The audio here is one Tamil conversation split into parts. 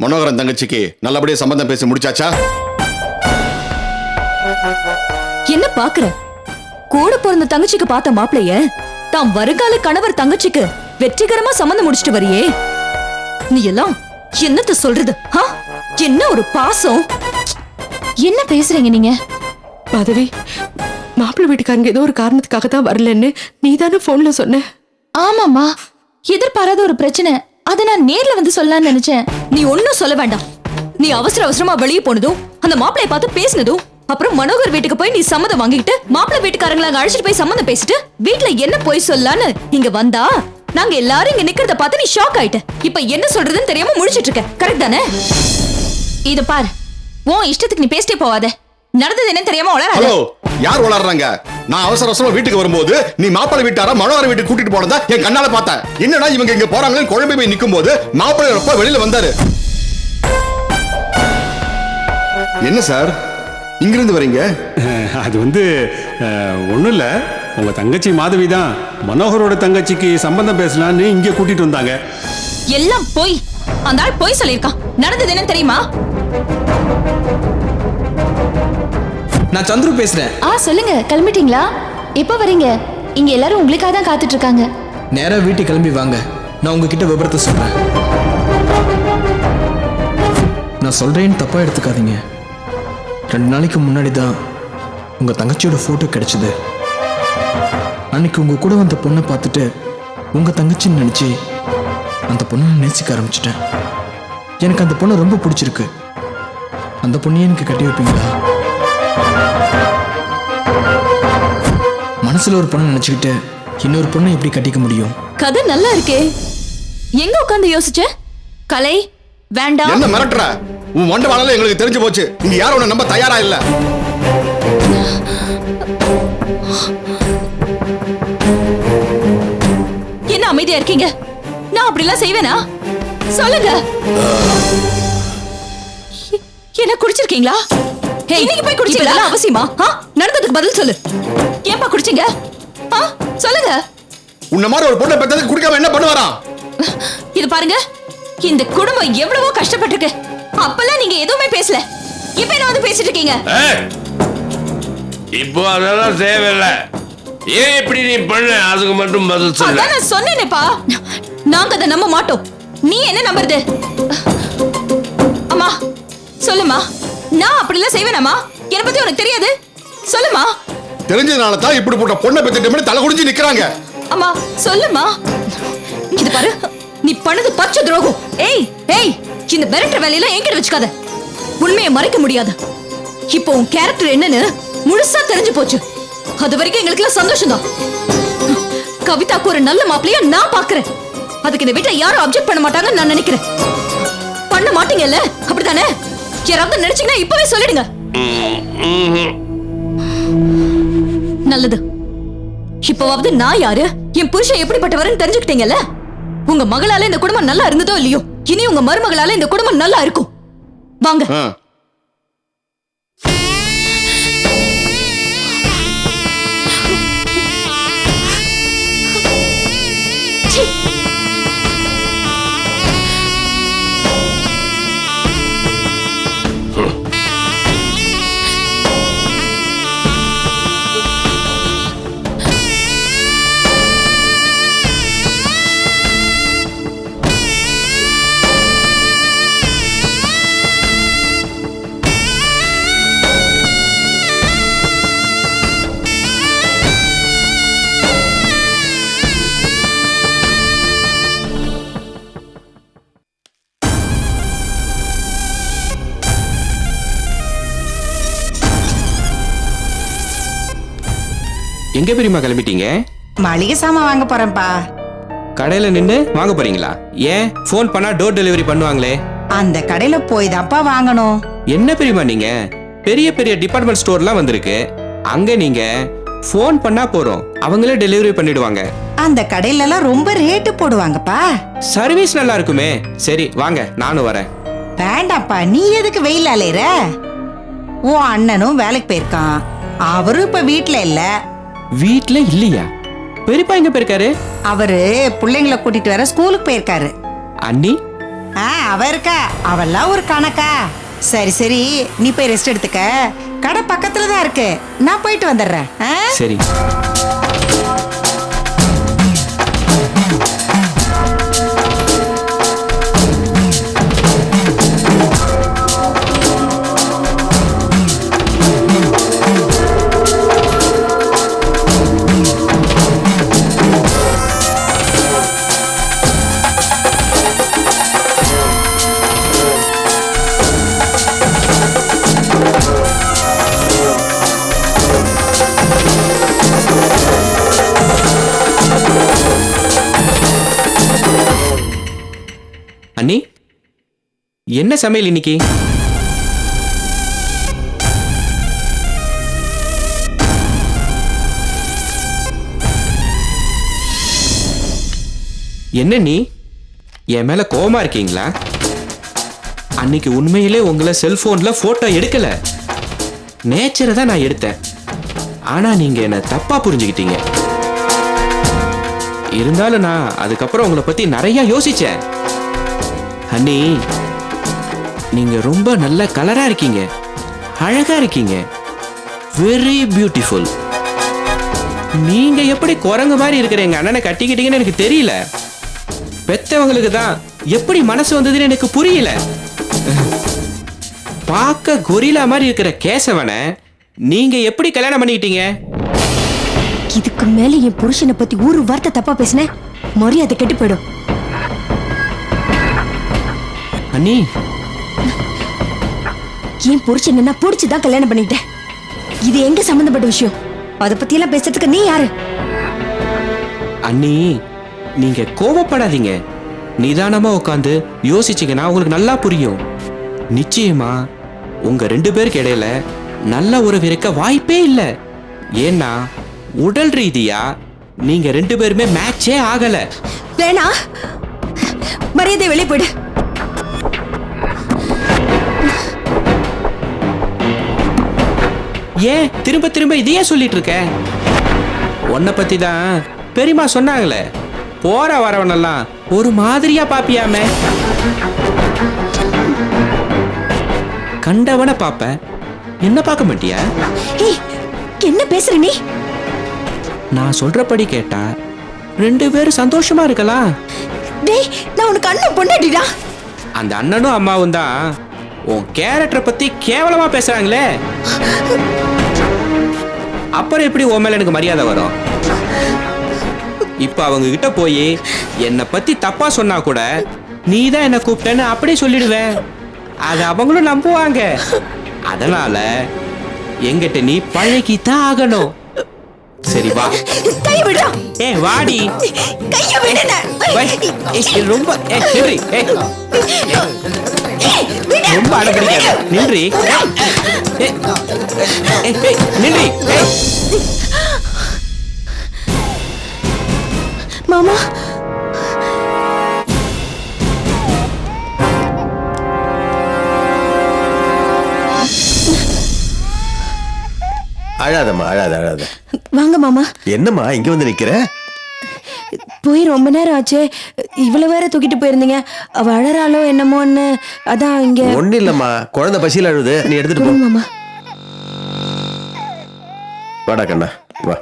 மனோகரன் தங்கச்சிக்கு நல்லபடியா சம்பந்தம் பேசி முடிச்சாச்சா? என்ன பாக்குற? கூட பிறந்த தங்கச்சிக்கு பார்த்த மாப்பிளைய தாம் வருங்கால கணவர் தங்கச்சிக்கு வெற்றிகரமா சம்பந்தம் முடிச்சிட்டு வரியே, நீ எல்லாம் என்னத்த சொல்றது? என்ன ஒரு பாசம்! என்ன பேசுறீங்க நீங்க? பதவி, மாப்பிள்ளை வீட்டுக்காரங்க ஏதோ ஒரு காரணத்துக்காக தான் வரலன்னு நீ தானே போன்ல சொன்ன. ஆமாமா, எதிர்பாராத ஒரு பிரச்சனை, அத நான் நேர்ல வந்து சொல்லலாம்னு நினைச்சேன். நீ ஒன்னும் சொல்ல வேண்டாம். நீ அவசர அவசரமா வெளியே போனதும், அந்த மாப்பிளைய பார்த்து பேசினதும், அப்புறம் மனோகர் வீட்டுக்கு போய் நீ சம்மதம் வாங்கிட்டு மாப்பிள்ளை வீட்டுக்காரங்களை அங்க அழைச்சிட்டு போய் சம்மதம் பேசிட்டு வீட்டுல என்ன போய் சொல்லலான்னு இங்க வந்தா, நாங்க எல்லாரும் இங்க நிக்கிறத பார்த்து நீ ஷாக் ஆயிட்ட. இப்ப என்ன சொல்றதுன்னு தெரியாம முழிச்சிட்டு இருக்க. கரெக்ட் தானே? இது பாரு, உன் இஷ்டத்துக்கு நீ பேசிட்டே போவாத. நடந்தது என்ன தெரியாம உளறாத. ஹலோ, யார் உளறாங்க? நான் அவசர அவசரமா வீட்டுக்கு வரும்போது நீ மாப்பிள்ளை வீட்டார மனோகர வீட்டுக்கு கூட்டிட்டு போனதா என் கண்ணால பார்த்தேன். என்னடா இவங்க இங்க போறாங்கன்னு குழம்பு போய் நிக்கும் போது மாப்பிள்ளை வெளியில வந்தாரு. என்ன சார் இங்கிருந்து வரீங்க? அது ஒண்ணும் இல்ல, உங்க தங்கச்சி மாதவி தான் மனோகரோட தங்கச்சிக்கு சம்பந்தம் பேசலான்னு இங்க கூட்டிட்டு வந்தாங்க. எல்லாம் போய், அந்த ஆள் போய் சொல்லிருக்கான். நடந்தது என்ன தெரியுமா? நான் சந்துரு பேசுறேன். சொல்லுங்க, கிளம்பிட்டீங்களா? எப்ப வரீங்க? இங்க எல்லாரும் உங்களுக்காக தான் காத்துட்டு இருக்காங்க. நேரா வீட்டுக்கு கிளம்பி வாங்க, நான் உங்ககிட்ட விபரத்தை சொல்றேன். நான் சொல்றேன்னு தப்பா எடுத்துக்காதீங்க. 2 நாளைக்கு முன்னாடி தான் உங்க தங்கச்சியோட போட்டோ கிடைச்சது. அன்னைக்கு உங்க கூட வந்த பொண்ணை பார்த்துட்டு உங்க தங்கச்சின்னு நினைச்சு அந்த பொண்ணை நேசிக்க ஆரம்பிச்சிட்டேன். எனக்கு அந்த பொண்ணை ரொம்ப பிடிச்சிருக்கு. அந்த பொண்ணையே எனக்கு கட்டி வைப்பீங்களா? மனசுல ஒரு பொண்ணை நினைச்சுக்கிட்டு இன்னொரு பொண்ணை எப்படி கட்டிக்க முடியும்? கதை நல்லா இருக்கே. எங்க உட்கார்ந்து யோசிச்ச? கலை வேண்டாம். என்ன மிரட்டுற? உன் மண்ட வாழல எங்களுக்கு தெரிஞ்சு போச்சு. இங்க யாரும் உன்னை நம்ப தயாரா இல்ல. என்ன அமைதியா இருக்கீங்க? நான் அப்படிலாம் செய்வேனா? சொல்லுங்க. என்ன குடிச்சிருக்கீங்களா? இன்னைக்கு போய் குடிச்சீங்களா? அவசியமா? நடந்ததுக்கு பதில் சொல்லு. ஏன்பா குடிச்சீங்க? சொல்லுங்க. உன்ன மாதிரி ஒரு பொண்ணை பெத்ததுக்கு குடிக்காம என்ன பண்ணுவாரா? இது பாருங்க, இந்த குடும்பம் எவ்வளவோ கஷ்டப்பட்டிருக்கு. அப்பெல்லாம் நீங்க எதுவுமே பேசல. இப்ப என்ன வந்து பேசிட்டு இருக்கீங்க? இப்போ அதெல்லாம் தேவையில்லை. ஏன் இப்படி நீ பண்ண? அதுக்கு மட்டும் பதில் சொல்லு. அதான் நான் சொன்னேனேப்பா, நாங்க அதை நம்ப மாட்டோம். நீ என்ன நம்புறது? அம்மா சொல்லுமா, நான் அப்படிலாம் செய்வேனாமா? என்ன பத்தி உனக்கு தெரியாது? சொல்லுமா. தெரிஞ்சதுனால தான் இப்படி போட்ட பொண்ணை பெத்திட்டு தலை குடிஞ்சு நிக்கிறாங்க. அம்மா சொல்லுமா. இது பாரு, நீ பண்ணது பச்சை துரோகம். ஏய் ஏய், இந்த மிரட்டற வேலையில என்கிட்ட வச்சுக்காத. உண்மையை மறைக்க முடியாது. இப்போ உன் கேரக்டர் என்னன்னு முழுசா தெரிஞ்சு போச்சு. அது வரைக்கும் எங்களுக்கு சந்தோஷம் தான். கவிதாக்கு ஒரு நல்ல மாப்பிள்ளையா நான் பாக்குறேன். அதுக்கு இந்த வீட்டை யாரும் அப்செக்ட் பண்ண மாட்டாங்கன்னு நான் நினைக்கிறேன். பண்ண மாட்டீங்கல்ல, அப்படித்தானே? யாராவது நினைச்சீங்கன்னா இப்பவே சொல்லிடுங்க. நல்லது. இப்பவாவது நான் யாரு, என் புருஷன் எப்படிப்பட்டவர்னு தெரிஞ்சுக்கிட்டீங்கல்ல. உங்க மகளால இந்த குடும்பம் நல்லா இருந்ததோ இல்லையோ, இனி உங்க மருமகளால இந்த குடும்பம் நல்லா இருக்கும். வாங்க. எங்க பெரியமா கிளம்பிட்டீங்க? மளிகை சாமான் வாங்க போறேன்ப்பா. கடையில நின்னு வாங்க போறீங்களா? ஏன் போன் பண்ணா டோர் டெலிவரி பண்ணுவாங்களே? அந்த கடையில போய் தான்ப்பா வாங்கணும். என்ன பெரியமா நீங்க, பெரிய பெரிய டிபார்ட்மெண்ட் ஸ்டோர்லாம் வந்திருக்கு. அங்க நீங்க போன் பண்ணா போறோம், அவங்களே டெலிவரி பண்ணிடுவாங்க. அந்த கடையில எல்லாம் ரொம்ப ரேட்டு போடுவாங்கப்பா. சர்வீஸ் நல்லா இருக்குமே. சரி வாங்க, நானும் வரேன். வேண்டாப்பா, நீ எதுக்கு வெயில் அலையற? ஓ அண்ணனும் வேலைக்கு போயிருக்கான், அவரும் இப்ப வீட்டுல இல்ல. வீட்டுல இல்லையா? பெரியப்பா எங்க போயிருக்காரு? அவரு பிள்ளைங்களை கூட்டிட்டு வர ஸ்கூலுக்கு போயிருக்காரு. அண்ணி அவ இருக்கா, அவெல்லாம் ஒரு கணக்கா. சரி சரி, நீ போய் ரெஸ்ட் எடுத்துக்க. கடை பக்கத்துல தான் இருக்கு, நான் போயிட்டு வந்துடுறேன். சரி. அண்ணி, என்ன சமையல் இன்னைக்கு? என்ன நீ என் மேல கோவமா இருக்கீங்களா? அன்னைக்கு உண்மையிலே உங்களை செல்போன்ல போட்டோ எடுக்கல, நேச்சரை தான் நான் எடுத்தேன். ஆனா நீங்க என்ன தப்பா புரிஞ்சுக்கிட்டீங்க. இருந்தாலும் நான் அதுக்கப்புறம் உங்களை பத்தி நிறைய யோசிச்சேன். அண்ணி, நீங்க ரொம்ப நல்ல கலரா இருக்கீங்க, அழகா இருக்கீங்க, வெரி பியூட்டிஃபுல். நீங்க எப்படி குரங்கு மாதிரி இருக்கிற எங்க அண்ணனை கட்டிக்கிட்டீங்கன்னு எனக்கு தெரியல. பெத்தவங்களுக்கு தான் எப்படி மனசு வந்ததுன்னு எனக்கு புரியல. பார்க்க கொரிலா மாதிரி இருக்கிற கேசவனை நீங்க எப்படி கல்யாணம் பண்ணிக்கிட்டீங்க? இதுக்கு மேல என் புருஷனை பத்தி ஒரு வார்த்தை தப்பா பேசினேன், மரியாதை கெட்டு போயிடும். அண்ணி, என் புருஷன் என்ன பிடிச்சுதான் கல்யாணம் பண்ணிட்டேன். இது எங்க சம்பந்தப்பட்ட விஷயம்? அதை பத்தி எல்லாம் பேசுறதுக்கு நீ யாரு? அண்ணி, நீங்க கோபப்படாதீங்க. நிதானமா உட்காந்து யோசிச்சீங்கன்னா உங்களுக்கு நல்லா புரியும். நிச்சயமா உங்க 2 பேருக்கு இடையில நல்ல உறவு இருக்க வாய்ப்பே இல்லை. ஏன்னா உடல் ரீதியா நீங்க 2 பேருமே மேட்சே ஆகல. வேணா, மரியாதை வெளியே போயிடு. ஏன் திரும்ப திரும்ப இதையே சொல்லிட்டு இருக்க? உன்னை பத்தி தான் பெரியம்மா சொன்னாங்களே, போற வரவனெல்லாம் ஒரு மாதிரியா பாப்பியாமே. கண்டவனை பாப்ப, என்ன பார்க்க மாட்டியா? ஏய், என்ன பேசுற நீ? நான் சொல்றபடி கேட்டா 2 பேரும் சந்தோஷமா இருக்கலாம். டேய், நான் உனக்கு அண்ணன் பொண்டாட்டிடா. அந்த அண்ணனும் அம்மாவும் தான் உன் கேரக்டரை பத்தி கேவலமா பேசுறாங்களே. அப்புறம் எப்படி உன் மேல எனக்கு மரியாதை வரும்? இப்ப அவங்க கிட்ட போய் என்னை பத்தி தப்பா சொன்னா கூட நீ தான் என்ன கூப்பிட்டேன்னு அப்படியே சொல்லிடுவேன். அது அவங்களும் நம்புவாங்க. அதனால எங்கிட்ட நீ பழகித்தான் ஆகணும். சரி வா. கை விடுடா. ஏய் வாடி. கைய விடுடா. ரொம்ப நின்றி. ரொம்ப அடப்பிடிக்காத. நின்றி. நின்றி. மாமா, அழாதம்மா, அழாத. வாங்க மாமா. என்னம்மா இங்க வந்து நிக்கிற? போய் ரொம்ப நேரம் ஆச்சு. இவ்வளவு வேற தூக்கிட்டு போயிருந்தீங்க. அவ அழறாளோ என்னமோன்னு அதான் இங்க. ஒண்ணு இல்லம்மா, குழந்தை பசியில அழுது, நீ எடுத்துட்டு போ. மாமா, வாடா கண்ணா, வா.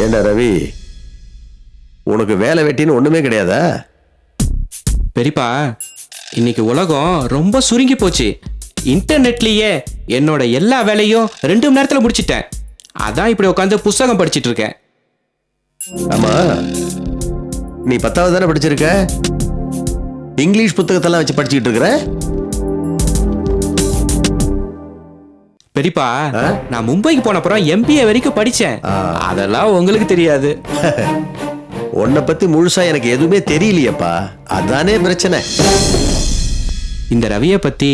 ஏண்டா ரவி, உனக்கு வேலை வெட்டின்னு ஒண்ணுமே கிடையாதா? பெரியப்பா, இன்னைக்கு உலகம் ரொம்ப சுருங்கி போச்சு. இன்டர்நெட்லயே என்னோட எல்லா வேலையும் 2 மணி நேரத்துல முடிச்சிட்டேன். அதான் இப்படி உட்காந்து புஸ்தகம் படிச்சிட்டு இருக்கேன். ஆமா, நீ 10வது தானே படிச்சிருக்க? இங்கிலீஷ் புத்தகத்தெல்லாம் வச்சு படிச்சுக்கிட்டு இருக்கிற? பெரியப்பா, நான் மும்பைக்கு போன அப்புறம் MBA வரைக்கும் படிச்சேன். அதெல்லாம் உங்களுக்கு தெரியாது. உன்னை பத்தி முழுசா எனக்கு எதுவுமே தெரியலையப்பா, அதானே பிரச்சனை. இந்த ரவியை பத்தி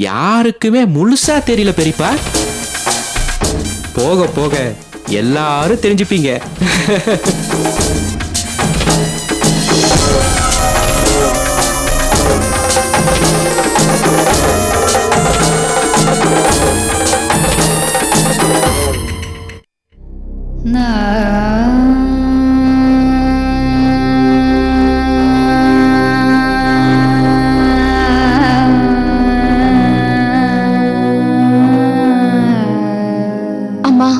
யாருக்குமே முழுசா தெரியல பெரியப்பா. போக போக எல்லாரும் தெரிஞ்சுப்பீங்க. அம்மா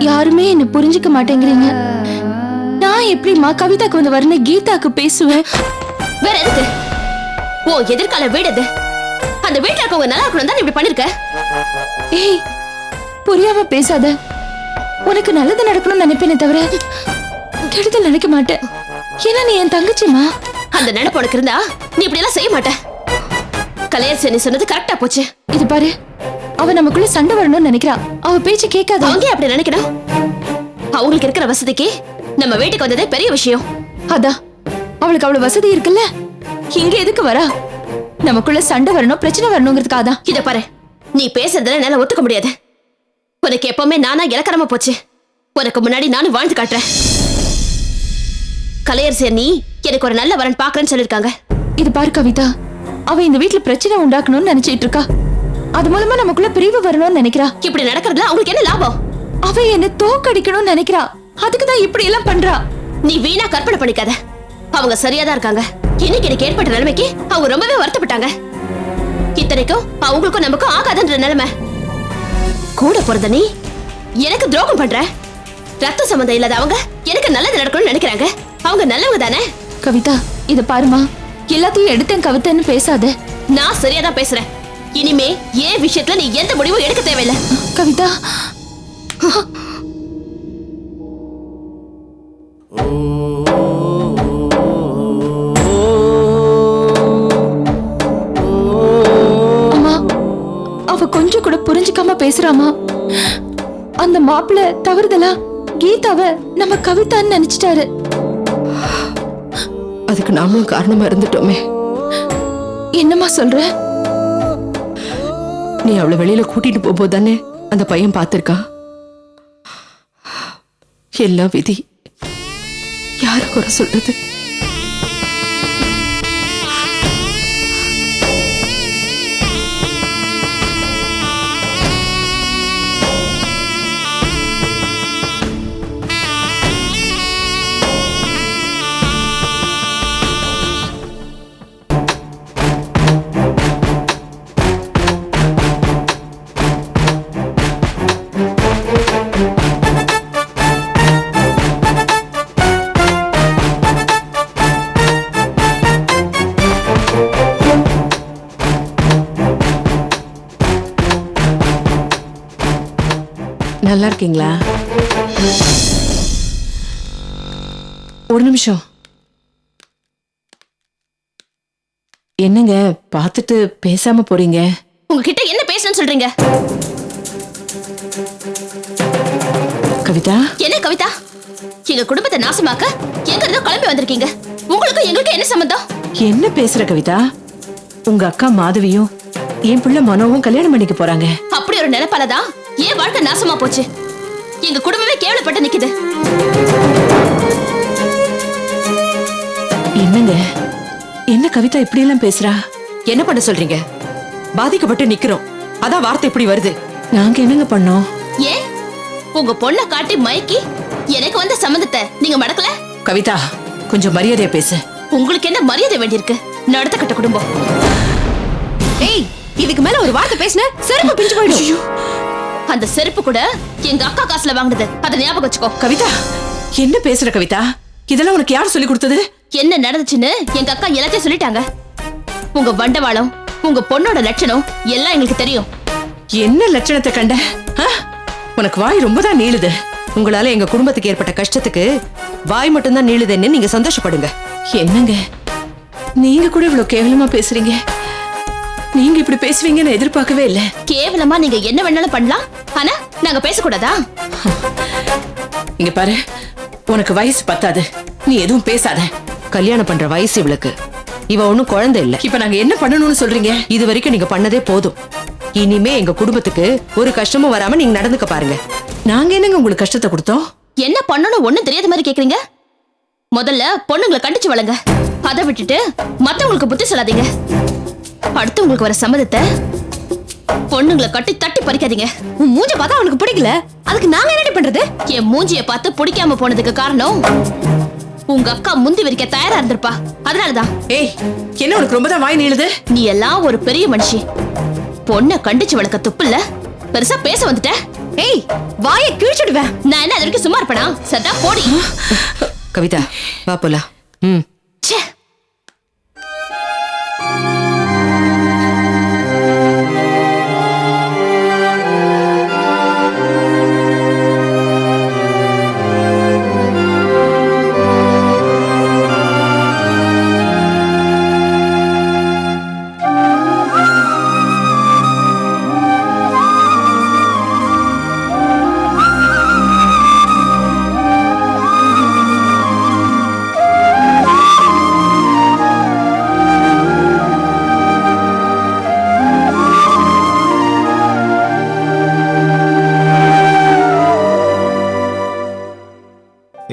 யாருமே என்ன புரிஞ்சுக்க மாட்டேங்கிறீங்க. நான் எப்படிம்மா கவிதாக்கு வந்து வரணும் கீதாக்கு பேசுவேன்? வேற எதுக்கு? ஓ எதிர்கால வீடு அது. அந்த வீட்டுல இருக்கவங்க நல்லா இருக்கணும் தான் இப்படி பண்ணிருக்க. ஏய் புரியாம பேசாத. உனக்கு நல்லது நடக்கணும்னு நினைப்பேனே தவிர கெடுதல் நினைக்க மாட்டேன். ஏன்னா நீ என் தங்கச்சிமா. அந்த நினைப்பு உனக்கு இருந்தா நீ இப்படி எல்லாம் செய்ய மாட்ட. கலையரசி நீ சொன்னது கரெக்டா போச்சு. இது பாரு, அவ நமக்குள்ள சண்டை வரணும்னு நினைக்கிறா. அவ பேச்சு கேட்காத. அவங்க அப்படி நினைக்கணும். அவங்களுக்கு இருக்கிற வசதிக்கு நம்ம வீட்டுக்கு வந்ததே பெரிய விஷயம். அதான் அவளுக்கு அவ்வளவு வசதி இருக்குல்ல, இங்க எதுக்கு வரா? நமக்குள்ள சண்டை வரணும், பிரச்சனை வரணுங்கிறதுக்காக தான். இத பாரு, நீ பேசுறதுல என்னால ஒத்துக்க முடியாது. உனக்கு எப்பவுமே நானா இலக்கரமா போச்சு. உனக்கு முன்னாடி நானும் வாழ்ந்து காட்டுறேன். கலையரசிய நீ எனக்கு ஒரு நல்ல வரன் பாக்குறேன்னு சொல்லிருக்காங்க. இது பாரு கவிதா, அவ இந்த வீட்டுல பிரச்சனை உண்டாக்கணும்னு நினைச்சிட்டு இருக்கா. அது மூலமா நமக்குள்ள பிரிவு வரணும்னு நினைக்கிறா. இப்படி நடக்கிறதுல அவங்களுக்கு என்ன லாபம்? அவ என்ன தோக்கடிக்கணும்னு நினைக்கிறா. அதுக்குதான் இப்படி எல்லாம் பண்றா. நீ வீணா கற்பனை பண்ணிக்காத. அவங்க சரியாதான் இருக்காங்க. இன்னைக்கு எனக்கு ஏற்பட்ட நிலைமைக்கு அவங்க ரொம்பவே வருத்தப்பட்டாங்க. இத்தனைக்கும் அவங்களுக்கும் நமக்கும் ஆகாதுன்ற நிலைமை. கூட பிறந்த நீ எனக்கு துரோகம் பண்ற. ரத்த சம்பந்தம் இல்லாத அவங்க எனக்கு நல்லது நடக்கணும்னு நினைக்கிறாங்க. அவங்க நல்லவங்க தானே? கவிதா இத பாருமா, எல்லாத்தையும் எடுத்தேன் கவிதைன்னு பேசாத. நான் சரியாதான் பேசுறேன். இனிமே ஏன் விஷயத்துல நீ எந்த முடிவும் எடுக்க தேவையில்லை. கவிதா அம்மா, அவ கொஞ்சம் கூட புரிஞ்சுக்காம பேசுறாமா. அந்த மாப்பிள்ள தவறுதலா கீதாவ நம்ம கவிதான்னு நினைச்சிட்டாரு. அதுக்கு நாமளும் காரணமா இருந்துட்டோமே. என்னம்மா சொல்ற? நீ அவளை வெளியில கூட்டிட்டு போகும்போது தானே அந்த பையன் பார்த்திருக்கான். எல்லாம் விதி. யாரு குறை சொல்றது? நல்லா இருக்கீங்களா? ஒரு நிமிஷம். என்னங்க பார்த்துட்டு பேசாம போறீங்க? உங்ககிட்ட என்ன பேசணும்னு சொல்றீங்க? கவிதா. என்ன கவிதா? எங்க குடும்பத்தை நாசமாக்க எங்க இருந்தோ கிளம்பி வந்திருக்கீங்க. உங்களுக்கு எங்களுக்கு என்ன சம்பந்தம்? என்ன பேசுற கவிதா? உங்க அக்கா மாதவியும் என் பிள்ளை மனோவும் கல்யாணம் பண்ணிக்க போறாங்க. அப்படி ஒரு நினைப்பாலதான் ஏன் வாழ்க்கை நாசமா போச்சு. எங்க குடும்பமே கேவலப்பட்டு நிக்குது. என்னங்க, என்ன கவிதா இப்படி எல்லாம் பேசுறா? என்ன பண்ண சொல்றீங்க? பாதிக்கப்பட்டு நிக்கிறோம், அதான் வார்த்தை இப்படி வருது. நாங்க என்னங்க பண்ணோம்? ஏன் உங்க பொண்ணை காட்டி மயக்கி எனக்கு வந்த சம்மந்தத்தை நீங்க மடக்கல? கவிதா கொஞ்சம் மரியாதையா பேசு. உங்களுக்கு என்ன மரியாதை வேண்டியிருக்கு? நடத்த கட்ட குடும்பம். ஏய், இதுக்கு மேல ஒரு வார்த்தை பேசின செருப்பு பிஞ்சு போயிடும். அந்த செருப்பு கூட எங்க அக்கா காசுல வாங்குனது, அதை ஞாபகம் வச்சுக்கோ. கவிதா என்ன பேசுற கவிதா? இதெல்லாம் உனக்கு யார் சொல்லி கொடுத்தது? என்ன நடந்துச்சுன்னு எங்க அக்கா எல்லாத்தையும் சொல்லிட்டாங்க. உங்க வண்டவாளம், உங்க பொண்ணோட லட்சணம் எல்லாம் எங்களுக்கு தெரியும். என்ன லட்சணத்தை கண்ட? உனக்கு வாய் ரொம்ப தான் நீளுது. உங்களால எங்க குடும்பத்துக்கு ஏற்பட்ட கஷ்டத்துக்கு வாய் மட்டும்தான் நீளுதுன்னு நீங்க சந்தோஷப்படுங்க. என்னங்க நீங்க கூட இவ்வளவு கேவலமா பேசுறீங்க? நீங்க இப்படி பேசுவீங்கன்னு எதிர்பார்க்கவே இல்ல. கேவலமா நீங்க என்ன வேணாலும் பண்ணலாம், ஆனா நாங்க பேசக்கூடாதா? இங்க பாரு, உனக்கு வயசு பத்தாது, நீ எதுவும் பேசாத. கல்யாணம் பண்ற வயசு இவளுக்கு. இவ ஒண்ணும் குழந்தை இல்ல. இப்ப நாங்க என்ன பண்ணணும்னு சொல்றீங்க? இது வரைக்கும் நீங்க பண்ணதே போதும். இனிமே எங்க குடும்பத்துக்கு ஒரு கஷ்டமும் வராம நீங்க நடந்துக்க பாருங்க. நாங்க என்னங்க உங்களுக்கு கஷ்டத்தை கொடுத்தோம்? என்ன பண்ணணும் ஒண்ணும் தெரியாத மாதிரி கேக்குறீங்க. முதல்ல பொண்ணுங்களை கண்டிச்சு வளங்க. அதை விட்டுட்டு மத்தவங்களுக்கு புத்தி சொல்லாதீங்க. அடுத்து உங்களுக்கு வர சம்மதத்தை பொண்ணுங்களை கட்டி தட்டி பறிக்காதீங்க. உன் மூஞ்ச பார்த்தா அவனுக்கு பிடிக்கல, அதுக்கு நாங்க என்ன பண்றது? என் மூஞ்சிய பார்த்து பிடிக்காம போனதுக்கு காரணம் உங்க அக்கா முந்தி வரைக்க தயாரா இருந்திருப்பா, அதனாலதான். ஏய், என்ன உனக்கு ரொம்ப தான் வாய் நீளுது? நீ எல்லாம் ஒரு பெரிய மனுஷி. பொண்ணை கண்டிச்சு வளர்க்க துப்பு இல்ல, பெருசா பேச வந்துட்ட. ஏய் வாயை கிழிச்சிடுவேன். நான் என்ன அது வரைக்கும் சும்மா இருப்பேனா? சதா போடி. கவிதா வா போலாம். ம் ச்சே.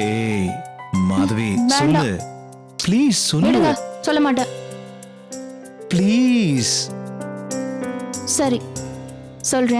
ஏய் மாதவி சொல்லு ப்ளீஸ் சொல்லு. விடுங்க, சொல்ல மாட்டேன். ப்ளீஸ். சரி சொல்றேன்.